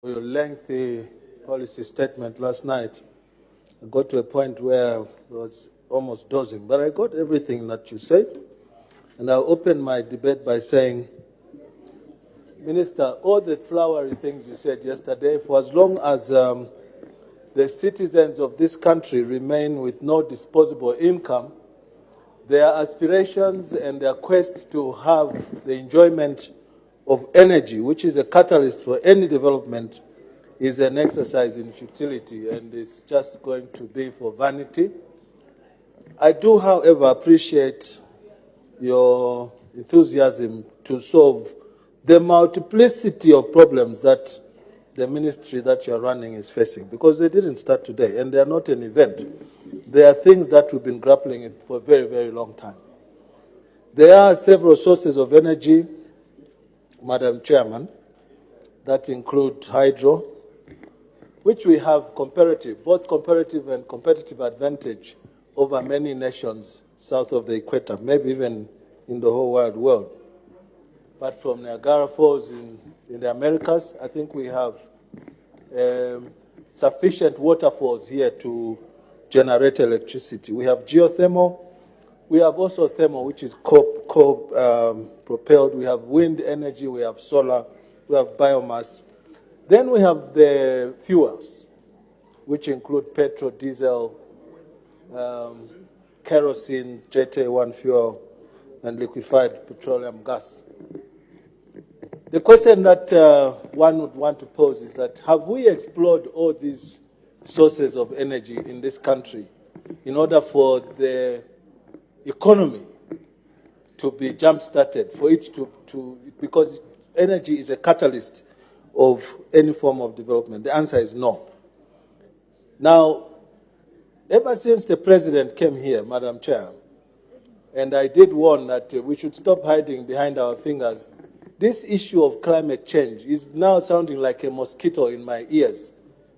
For your lengthy policy statement last night, I got to a point where I was almost dozing, but I got everything that you said. And I'll open my debate by saying, Minister, all the flowery things you said yesterday, for as long as the citizens of this country remain with no disposable income, their aspirations and their quest to have the enjoyment of energy, which is a catalyst for any development, is an exercise in futility and is just going to be for vanity. I do, however, appreciate your enthusiasm to solve the multiplicity of problems that the ministry that you're running is facing, because they didn't start today and they are not an event. They are things that we've been grappling with for a very, very long time. There are several sources of energy, Madam Chairman, that include hydro, which we have both comparative and competitive advantage over many nations south of the equator, maybe even in the whole wide world. Apart from Niagara Falls in the Americas, I think we have sufficient waterfalls here to generate electricity. We have geothermal. We have also thermal, which is propelled. We have wind energy. We have solar. We have biomass. Then we have the fuels, which include petrol, diesel, kerosene, Jet A1 fuel, and liquefied petroleum gas. The question that one would want to pose is that, have we explored all these sources of energy in this country in order for the economy to be jump-started, for it because energy is a catalyst of any form of development? The answer is no. Now, ever since the President came here, Madam Chair, and I did warn that we should stop hiding behind our fingers, this issue of climate change is now sounding like a mosquito in my ears.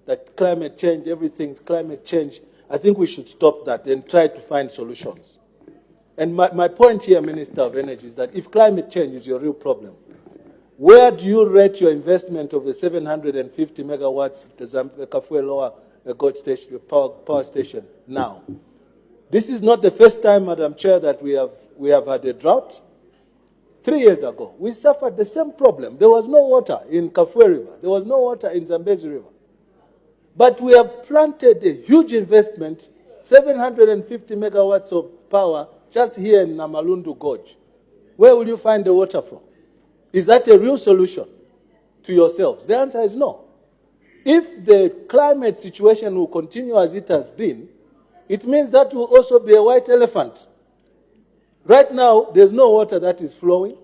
That climate change, everything's climate change. I think we should stop that and try to find solutions. And my point here, Minister of Energy, is that if climate change is your real problem, where do you rate your investment of the 750 megawatts, the Kafue Lower Gorge Station, power station now? This is not the first time, Madam Chair, that we have had a drought. 3 years ago, we suffered the same problem. There was no water in Kafue River. There was no water in Zambezi River. But we have planted a huge investment, 750 megawatts of power, just here in Namalundu Gorge. Where will you find the water from? Is that a real solution to yourselves? The answer is no. If the climate situation will continue as it has been, it means that will also be a white elephant. Right now, there's no water that is flowing.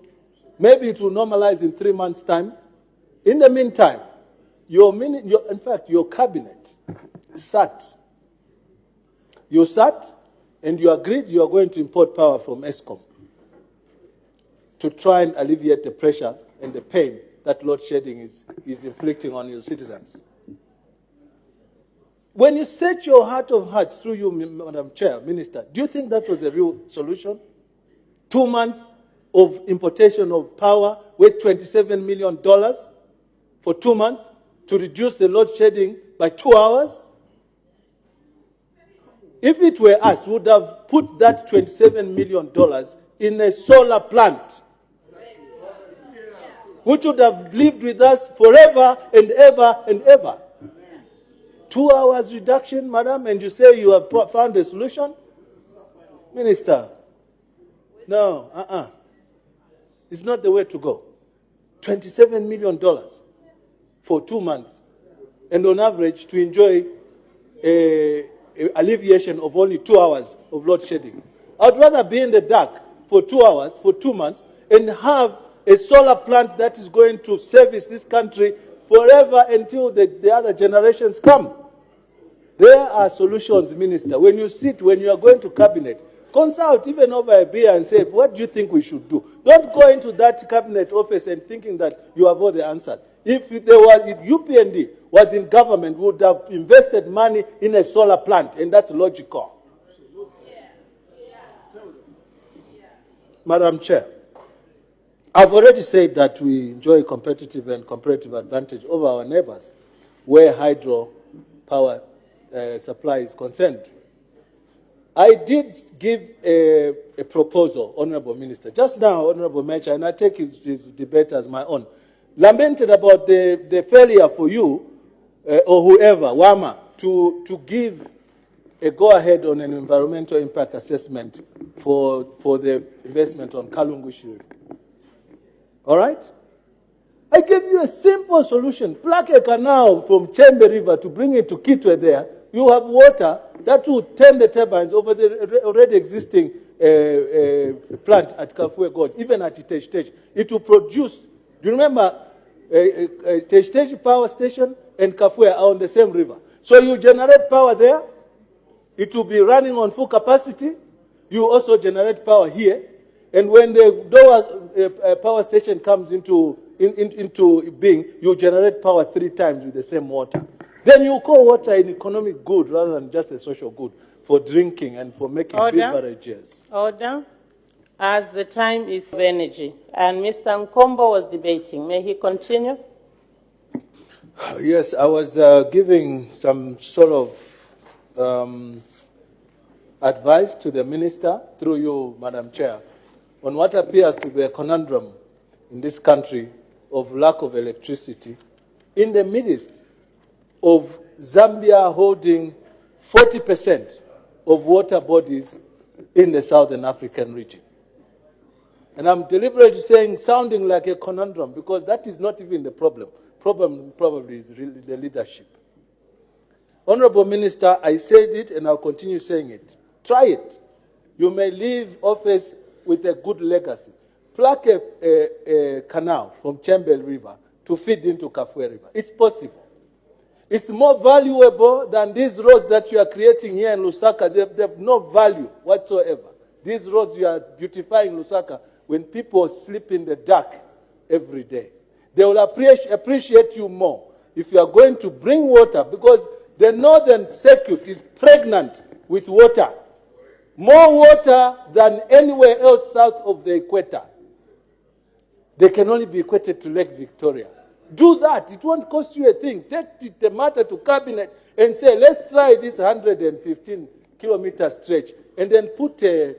Maybe it will normalize in 3 months' time. In the meantime, in fact, your cabinet sat. You sat and you agreed you are going to import power from ESCOM to try and alleviate the pressure and the pain that load shedding is inflicting on your citizens. When you set your heart of hearts through you, Madam Chair, Minister, do you think that was a real solution? 2 months of importation of power with $27 million for 2 months to reduce the load shedding by 2 hours? If it were us, we would have put that $27 million in a solar plant, which would have lived with us forever and ever and ever. 2 hours reduction, madam, and you say you have found a solution? Minister, no, it's not the way to go. $27 million for 2 months, and on average to enjoy alleviation of only 2 hours of load shedding. I'd rather be in the dark for 2 hours, for 2 months, and have a solar plant that is going to service this country forever until the other generations come. There are solutions, Minister. When you are going to cabinet, consult even over a beer and say, what do you think we should do? Don't go into that cabinet office and thinking that you have all the answers. If UPND was in government, we would have invested money in a solar plant, and that's logical. Madam Chair, I've already said that we enjoy competitive and comparative advantage over our neighbors where hydro power supply is concerned. I did give a proposal, Honorable Minister, just now, Honorable Mecha, and I take his debate as my own, lamented about the failure for you, or whoever, WAMA, to give a go-ahead on an environmental impact assessment for the investment on Kalungu. All right? I gave you a simple solution. Plug a canal from Chembe River to bring it to Kitwe there. You have water that will turn the turbines over the already existing plant at Kafue God, even at Tej. It will produce. Do you remember Tej power station and Kafue are on the same river? So you generate power there. It will be running on full capacity. You also generate power here. And when the Dowa power station comes into being, you generate power 3 times with the same water. Then you call water an economic good rather than just a social good for drinking and for making beverages. Order. As the time is of energy, and Mr. Nkombo was debating. May he continue? Yes, I was giving some sort of advice to the minister, through you, Madam Chair, on what appears to be a conundrum in this country of lack of electricity in the midst of Zambia holding 40% of water bodies in the Southern African region. And I'm deliberately saying, sounding like a conundrum, because that is not even the problem. Problem probably is really the leadership. Honorable Minister, I said it and I'll continue saying it. Try it. You may leave office with a good legacy. Plug a canal from Chembel River to feed into Kafue River. It's possible. It's more valuable than these roads that you are creating here in Lusaka. They have no value whatsoever. These roads you are beautifying Lusaka when people sleep in the dark every day. They will appreciate you more if you are going to bring water, because the northern circuit is pregnant with water. More water than anywhere else south of the equator. They can only be equated to Lake Victoria. Do that. It won't cost you a thing. Take the matter to cabinet and say, let's try this 115-kilometer stretch and then put a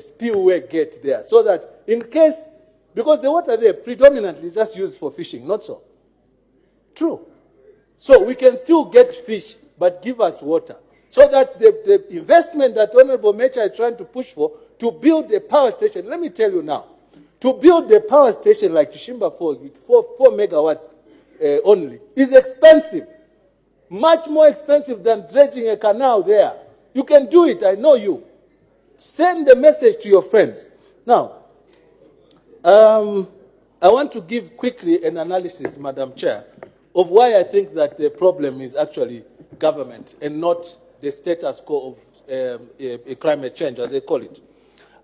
spillway gate there so that in case, because the water there predominantly is just used for fishing, not so. True. So we can still get fish, but give us water. So that the investment that Honorable Mecha is trying to push for, to build a power station, let me tell you now, to build a power station like Chishimba Falls with 4 megawatts only is expensive. Much more expensive than dredging a canal there. You can do it, I know you. Send the message to your friends. Now, I want to give quickly an analysis, Madam Chair, of why I think that the problem is actually government and not the status quo of climate change, as they call it.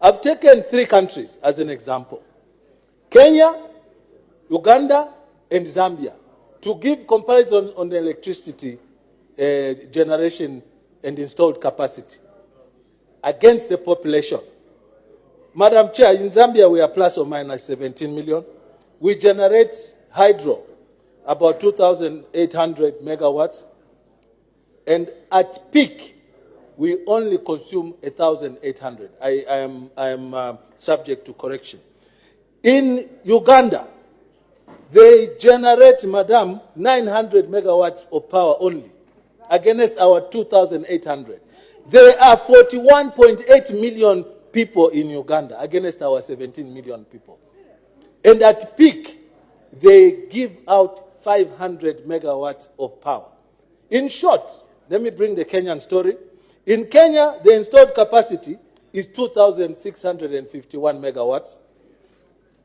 I've taken 3 countries as an example: Kenya, Uganda, and Zambia, to give comparison on the electricity generation and installed capacity against the population. Madam Chair, in Zambia we are plus or minus 17 million. We generate hydro, about 2,800 megawatts, and at peak, we only consume 1,800. I am subject to correction. In Uganda, they generate, Madam, 900 megawatts of power only, against our 2,800. There are 41.8 million people in Uganda, against our 17 million people. And at peak, they give out 500 megawatts of power. In short, let me bring the Kenyan story. In Kenya, the installed capacity is 2,651 megawatts.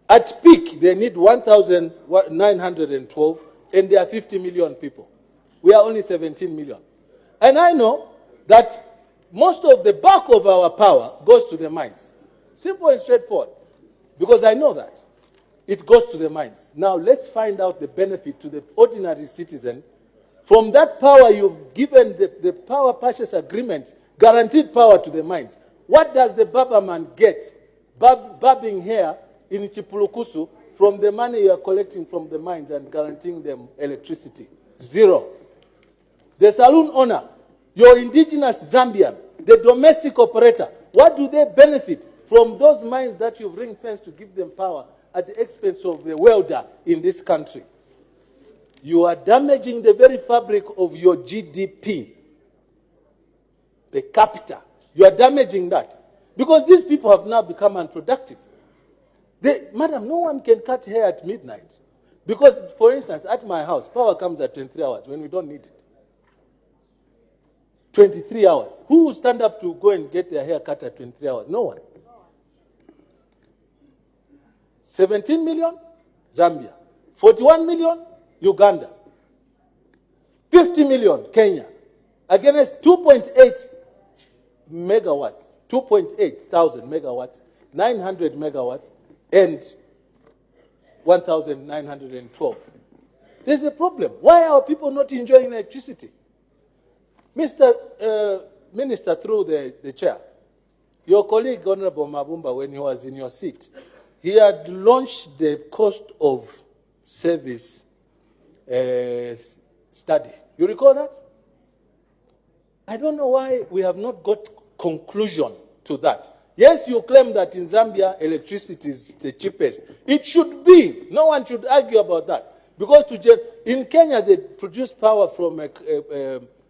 At peak, they need 1,912, and there are 50 million people. We are only 17 million. And I know that most of the bulk of our power goes to the mines. Simple and straightforward. Because I know that. It goes to the mines. Now, let's find out the benefit to the ordinary citizen. From that power you've given the power purchase agreements, guaranteed power to the mines. What does the barberman get? Barbing hair in Chipulukusu from the money you are collecting from the mines and guaranteeing them electricity? Zero. The saloon owner, your indigenous Zambian, the domestic operator, what do they benefit from those mines that you've ring-fenced to give them power at the expense of the welder in this country? You are damaging the very fabric of your GDP, per capita. You are damaging that. Because these people have now become unproductive. Madam, no one can cut hair at midnight. Because, for instance, at my house, power comes at 23 hours when we don't need it. 23 hours. Who will stand up to go and get their hair cut at 23 hours? No one. 17 million, Zambia. 41 million, Uganda. 50 million, Kenya. Against 2.8 megawatts, 2.8 thousand megawatts, 900 megawatts, and 1,912. There's a problem. Why are people not enjoying electricity? Mr. Minister, through the chair, your colleague, Honorable Mabumba, when he was in your seat, he had launched the cost of service study. You recall that? I don't know why we have not got conclusion to that. Yes, you claim that in Zambia, electricity is the cheapest. It should be. No one should argue about that. Because in Kenya, they produce power from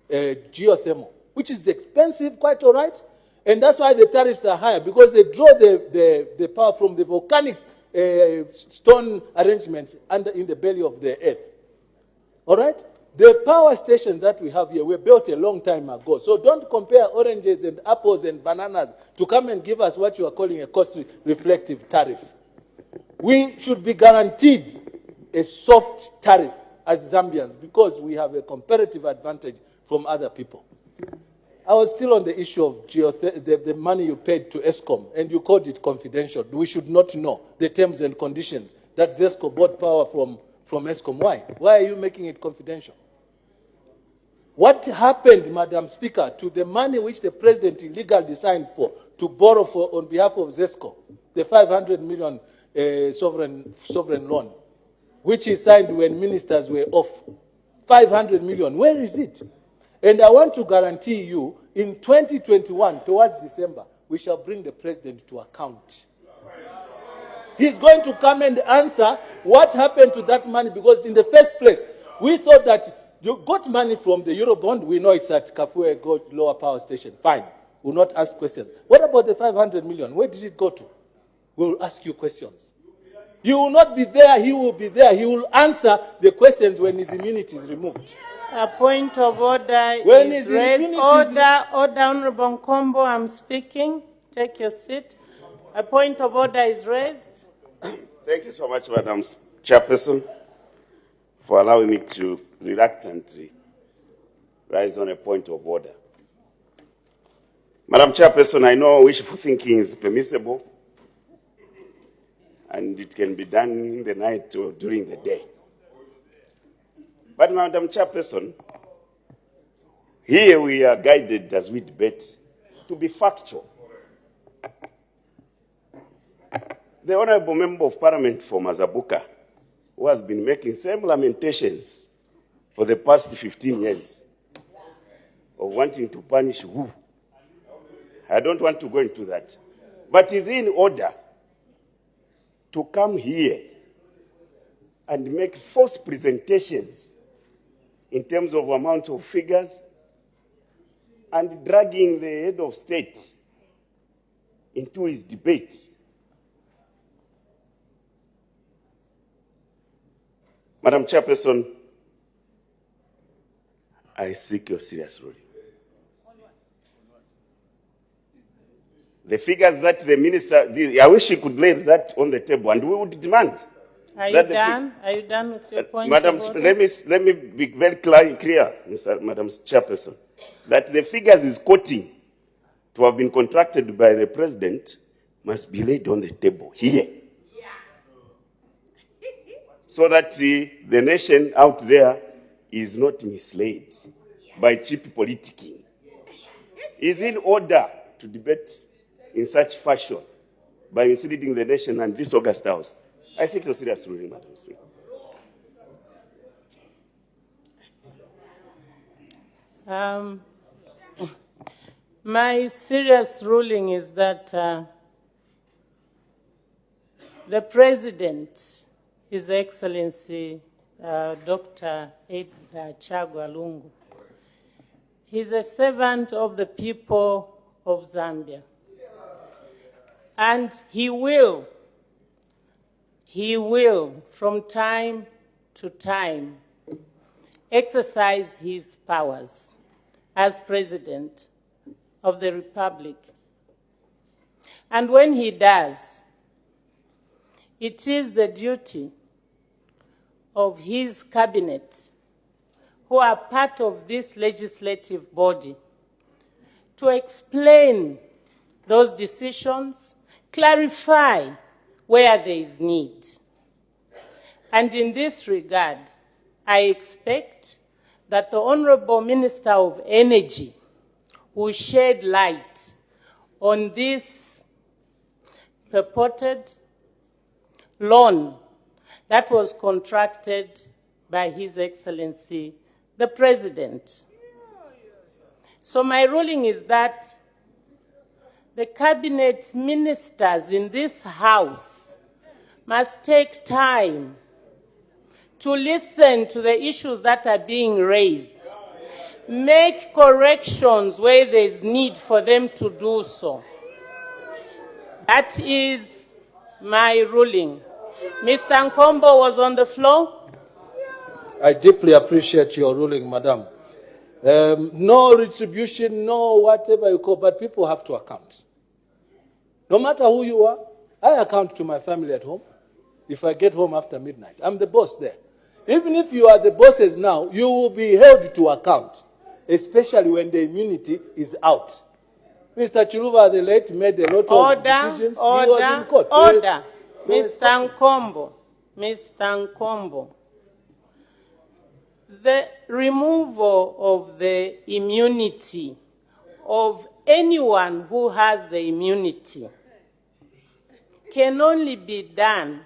geothermal, which is expensive, quite all right. And that's why the tariffs are higher, because they draw the power from the volcanic stone arrangements in the belly of the earth. All right? The power stations that we have here were built a long time ago. So don't compare oranges and apples and bananas to come and give us what you are calling a cost-reflective tariff. We should be guaranteed a soft tariff as Zambians because we have a comparative advantage from other people. I was still on the issue of the money you paid to ESCOM, and you called it confidential. We should not know the terms and conditions that ZESCO bought power from ESCOM. Why? Why are you making it confidential? What happened, Madam Speaker, to the money which the President illegally signed for to borrow for on behalf of ZESCO, the 500 million sovereign loan, which he signed when ministers were off? 500 million, where is it? And I want to guarantee you, in 2021, towards December, we shall bring the President to account. He's going to come and answer what happened to that money, because in the first place, we thought that you got money from the Eurobond. We know it's at Kafue Gold Lower Power Station. Fine. We'll not ask questions. What about the 500 million? Where did it go to? We'll ask you questions. You will not be there. He will be there. He will answer the questions when his immunity is removed. A point of order When is his raised. immunity Order, Honorable Nkombo, I'm speaking. Take your seat. A point of order is raised. Thank you so much, Madam Chairperson, for allowing me to reluctantly rise on a point of order. Madam Chairperson, I know wishful thinking is permissible, and it can be done in the night or during the day. But, Madam Chairperson, here we are guided as we debate to be factual. The Honorable Member of Parliament for Mazabuka, who has been making same lamentations for the past 15 years of wanting to punish who? I don't want to go into that. But is in order to come here and make false presentations in terms of amount of figures and dragging the head of state into his debate. Madam Chairperson, I seek your serious ruling. The figures that the minister, I wish he could lay that on the table, and we would demand. Are you done? Are you done with your point? Madam, let me be very clear, Madam Chairperson, that the figures he's quoting to have been contracted by the President must be laid on the table here. So that the nation out there is not misled by cheap politicking. Is in order to debate in such fashion by misleading the nation and this August House. I seek your serious ruling, Madam Speaker. My serious ruling is that the President, His Excellency Dr. Chagwa Lungu, he's a servant of the people of Zambia. And he will, from time to time, exercise his powers as President of the Republic. And when he does, it is the duty of his cabinet, who are part of this legislative body, to explain those decisions, clarify where there is need. And in this regard, I expect that the Honorable Minister of Energy will shed light on this purported loan that was contracted by His Excellency, the President. So my ruling is that the cabinet ministers in this House must take time to listen to the issues that are being raised, make corrections where there is need for them to do so. That is my ruling. Mr. Nkombo was on the floor. I deeply appreciate your ruling, Madam. No retribution, no whatever you call, but people have to account. No matter who you are, I account to my family at home. If I get home after midnight, I'm the boss there. Even if you are the bosses now, you will be held to account, especially when the immunity is out. Mr. Chiluba, the late, made a lot of decisions. He was in court. Order. Mr. Nkombo. Mr. Nkombo. The removal of the immunity of anyone who has the immunity can only be done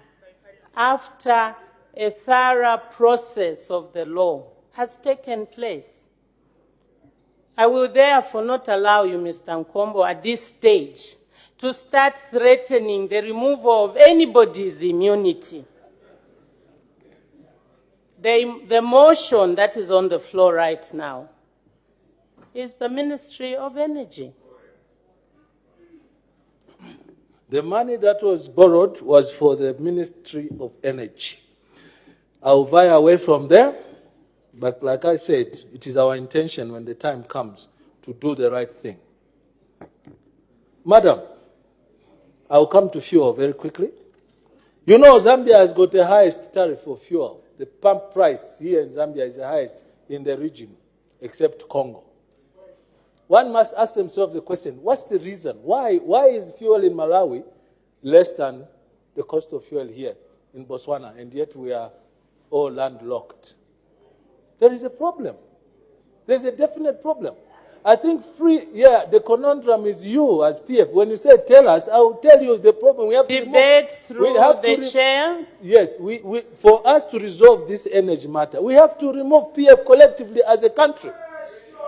after a thorough process of the law has taken place. I will therefore not allow you, Mr. Nkombo, at this stage to start threatening the removal of anybody's immunity. The motion that is on the floor right now is the Ministry of Energy. The money that was borrowed was for the Ministry of Energy. I'll vie away from there, but like I said, it is our intention when the time comes to do the right thing. Madam, I'll come to fuel very quickly. You know Zambia has got the highest tariff for fuel. The pump price here in Zambia is the highest in the region, except Congo. One must ask themselves the question, what's the reason? Why is fuel in Malawi less than the cost of fuel here in Botswana, and yet we are all landlocked? There is a problem. There's a definite problem. I think the conundrum is you as PF. When you say tell us, I will tell you the problem. We have to debate through the chair. Yes, for us to resolve this energy matter, we have to remove PF collectively as a country.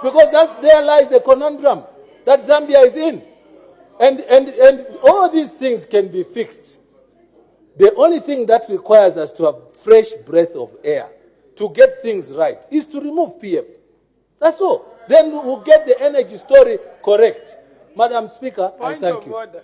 Because there lies the conundrum that Zambia is in. And all these things can be fixed. The only thing that requires us to have fresh breath of air to get things right is to remove PF. That's all. Then we'll get the energy story correct. Madam Speaker, I thank you. Point of order.